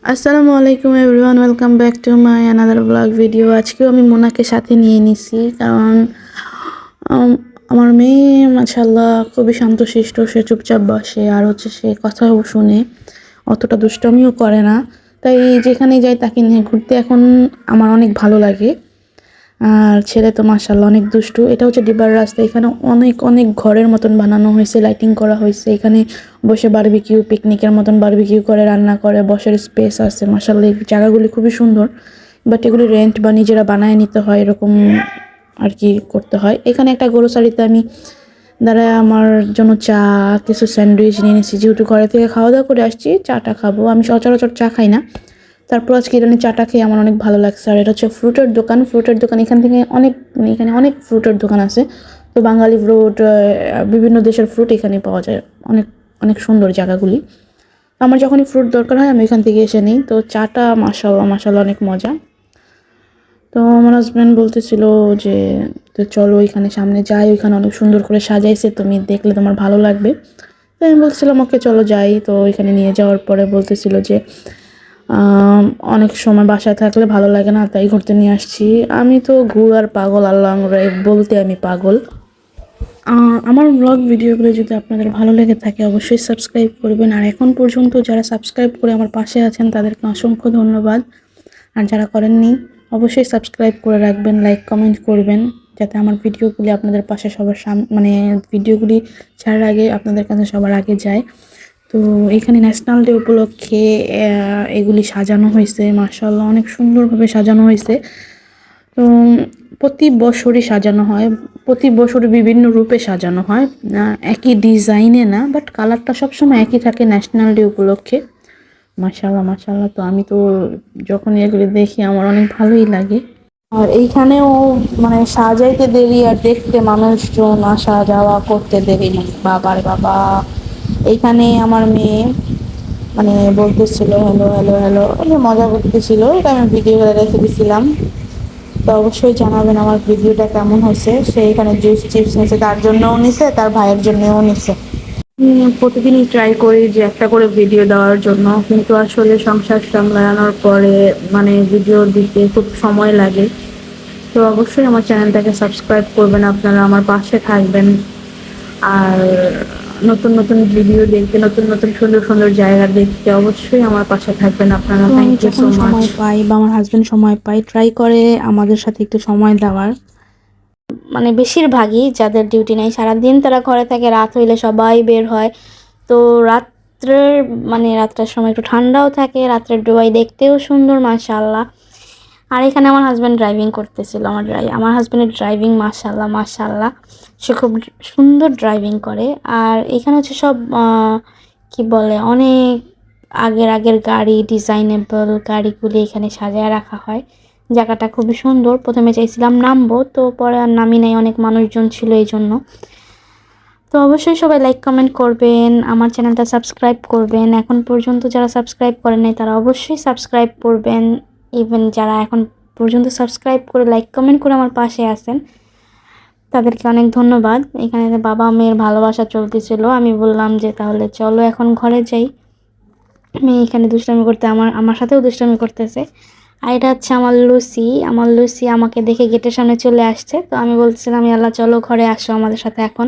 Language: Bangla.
আসসালামু আলাইকুম everyone, welcome back to my another blog video. আজকেও আমি মোনাকে সাথে নিয়ে নিছি, কারণ আম, আমার মেয়ে মাশাআল্লাহ খুবই শান্তশিষ্ট। সে চুপচাপ বসে, আর হচ্ছে সে কথাও শুনে, অতটা দুষ্টামিও করে না। তাই যেখানে যাই তাকে নিয়ে ঘুরতে এখন আমার অনেক ভালো লাগে। আর ছেলে তো মাশাআল্লাহ অনেক দুষ্টু। এটা হচ্ছে ডিবার রাস্তা। এখানে অনেক অনেক ঘরের মতন বানানো হয়েছে, লাইটিং করা হয়েছে। এখানে বসে বারবিকিউ, পিকনিকের মতন বারবিকিউ করে, রান্না করে, বসার স্পেস আছে। মাশাআল্লাহ এই জায়গাগুলি খুবই সুন্দর, বাট এগুলি রেন্ট বা নিজেরা বানায় নিতে হয়, এরকম আর কি করতে হয়। এখানে একটা গ্রোসারিতে আমি দাঁড়ায় আমার জন্য চা, কিছু স্যান্ডউইচ নিয়ে নিয়েছি। যেহেতু ঘরে থেকে খাওয়া দাওয়া করে আসছি, চাটা খাবো। আমি সচরাচর চা খাই না, তারপর আজকে ইরানি চাটা খেয়ে আমার অনেক ভালো লাগছে। আর এটা হচ্ছে ফ্রুটের দোকান। এখান থেকে এখানে অনেক ফ্রুটের দোকান আছে। তো বাঙালি ফ্রুট, বিভিন্ন দেশের ফ্রুট এখানে পাওয়া যায়। অনেক অনেক সুন্দর জায়গাগুলি। আমার যখনই ফ্রুট দরকার হয় আমি এখান থেকে এসে নিই। তো চাটা মাশাআল্লাহ মাশাআল্লাহ অনেক মজা। তো আমার হাজব্যান্ড বলতেছিল যে তো চলো ওইখানে সামনে যাই, ওইখানে অনেক সুন্দর করে সাজাইছে, তুমি দেখলে তোমার ভালো লাগবে। তো আমি বলছিলাম ওকে চলো যাই। তো ওইখানে নিয়ে যাওয়ার পরে বলতেছিল যে অনেক সময় বাসায় থাকলে ভালো লাগে না, তাই ঘুরতে নিয়ে আসছি। আমি তো ঘুরার পাগল, আল্লাহ বলতে আমি পাগল। আমার ব্লগ ভিডিওগুলো যদি আপনাদের ভালো লেগে থাকে অবশ্যই সাবস্ক্রাইব করবেন। আর এখন পর্যন্ত যারা সাবস্ক্রাইব করে আমার পাশে আছেন তাদেরকে অসংখ্য ধন্যবাদ। আর যারা করেননি অবশ্যই সাবস্ক্রাইব করে রাখবেন, লাইক কমেন্ট করবেন, যাতে আমার ভিডিওগুলি আপনাদের পাশে সবার মানে ভিডিওগুলি ছাড়ার আগে আপনাদের কাছে সবার আগে যায়। তো এখানে ন্যাশনাল ডে উপলক্ষে এগুলি সাজানো হয়েছে। মাশাআল্লাহ অনেক সুন্দরভাবে সাজানো হয়েছে। তো প্রতি বছরই সাজানো হয়, প্রতি বছর বিভিন্ন রূপে সাজানো হয়, একই ডিজাইনে না, বাট কালারটা সবসময় একই থাকে ন্যাশনাল ডে উপলক্ষে। মাশাআল্লাহ মাশাআল্লাহ। তো আমি তো যখন এগুলি দেখি আমার অনেক ভালোই লাগে। আর এইখানেও মানে সাজাইতে দেরি আর দেখতে মানুষজন আসা যাওয়া করতে দেরি না। বাবার বাবা, এইখানে আমার মেয়ে মানে বলতেছিল হ্যালো হ্যালো হ্যালো, মজা করতেছিল। এটা আমি ভিডিও রেখে দিছিলাম। তো অবশ্যই জানাবেন আমার ভিডিওটা কেমন হয়েছে। সে এখানে জুস চিপস নিছে, তার জন্যও নিছে, তার ভাইয়ের জন্যও নিছে। প্রতিদিনই ট্রাই করি যে একটা করে ভিডিও দেওয়ার জন্য, কিন্তু আসলে সংসার সামলানোর পরে মানে ভিডিও দিতে খুব সময় লাগে। তো অবশ্যই আমার চ্যানেলটাকে সাবস্ক্রাইব করবেন, আপনারা আমার পাশে থাকবেন। আর নতুন নতুন ভিডিও দেখতে, নতুন নতুন সুন্দর সুন্দর জায়গা দেখতে অবশ্যই আমার পাশে থাকবেন আপনারা। Thank you so much. সময় পাই বা আমার হাজবেন্ড সময় পাই, ট্রাই করে আমাদের সাথে একটু সময় দেওয়ার। মানে বেশিরভাগই যাদের ডিউটি নেই, সারাদিন তারা ঘরে থাকে, রাত হইলে সবাই বের হয়। তো রাত্রের মানে রাতটার সময় একটু ঠান্ডাও থাকে, রাত্রের ডুবাই দেখতেও সুন্দর মাশাআল্লাহ। আর এখানে আমার হাজব্যান্ড ড্রাইভিং করতেছিল। আমার হাজব্যান্ডের ড্রাইভিং মাশাআল্লাহ মাশাআল্লাহ, সে খুব সুন্দর ড্রাইভিং করে। আর এখানে হচ্ছে সব কি বলে, অনেক আগের আগের গাড়ি, ডিজাইনেবল গাড়িগুলি এখানে সাজায় রাখা হয়। জায়গাটা খুবই সুন্দর। প্রথমে চাইছিলাম নামবো, তো পরে আর নামি নাই, অনেক মানুষজন ছিল এই জন্য। তো অবশ্যই সবাই লাইক কমেন্ট করবেন, আমার চ্যানেলটা সাবস্ক্রাইব করবেন। এখন পর্যন্ত যারা সাবস্ক্রাইব করেন নাই তারা অবশ্যই সাবস্ক্রাইব করবেন। ইভেন যারা এখন পর্যন্ত সাবস্ক্রাইব করে লাইক কমেন্ট করে আমার পাশে আছেন তাদেরকে অনেক ধন্যবাদ। এখানে বাবা মেয়ের ভালোবাসা চলতেছিল। আমি বললাম যে তাহলে চলো এখন ঘরে যাই। মেয়ে এখানে দুষ্টামি করতে আমার সাথেও দুষ্টামি করতেছে। আর এটা হচ্ছে আমার লুসি আমাকে দেখে গেটের সামনে চলে আসছে। তো আমি বলছিলাম আল্লাহ চলো ঘরে আসো আমাদের সাথে এখন।